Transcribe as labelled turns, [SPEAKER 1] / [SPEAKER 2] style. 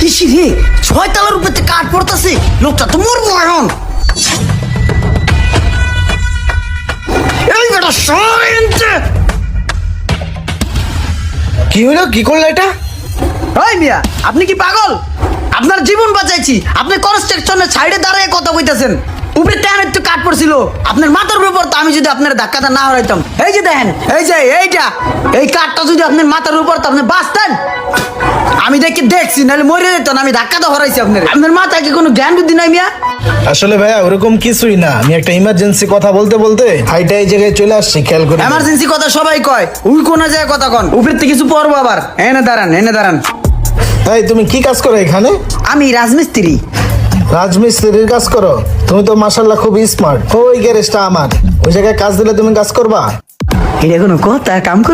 [SPEAKER 1] কিসি রে 6 তলার উপরে কাঠ পড়তাছে, লোকটা তো মরবো এখন। এই বেটা সরেনছে।
[SPEAKER 2] কি হলো, কি করলো এটা?
[SPEAKER 1] ওই মিয়া, আপনি কি পাগল? আপনার জীবন বাঁচাইছি, আপনি কনস্ট্রাকশনের সাইডে দাঁড়িয়ে কথা কইতাছেন। উপরে টানের তো কাঠ পড়ছিল, আপনার মাথার উপরে পড়তো। আমি যদি আপনার ধাক্কাটা না হরাইতাম, এই যে দেখেন, এই যে এইটা, এই কাঠটা যদি আপনার মাথার উপর পড়তো, আপনি বাঁচতেন। আমি দেখছি, নাহলে মরে যেতেন। আমি ধাক্কাটা হরাইছি আপনার মাথায় কি কোনো জ্ঞান বুদ্ধি নাই মিয়া?
[SPEAKER 2] আসলে ভাইয়া ওরকম কিছুই না, আমি একটা ইমার্জেন্সি কথা বলতে বলতে হাইটা এই জায়গায় চলে আসছি, খেয়াল করে।
[SPEAKER 1] এমার্জেন্সি কথা সবাই কয়, ওই কোন জায়গায় কথা কন, উপরে থেকে কিছু পড়বো আবার। এনে দাঁড়ান।
[SPEAKER 2] এই তুমি কি কাজ করো এখানে?
[SPEAKER 1] আমি রাজমিস্ত্রি।
[SPEAKER 2] রাজমিস্ত্রির কাজ করো? তুমি তো মাশাআল্লাহ খুব স্মার্ট। ওই গ্যারেজটা আমার, ওই জায়গায় কাজ দিলে তুমি কাজ করবা?
[SPEAKER 1] এটা কোনো কথা? কাম করবো।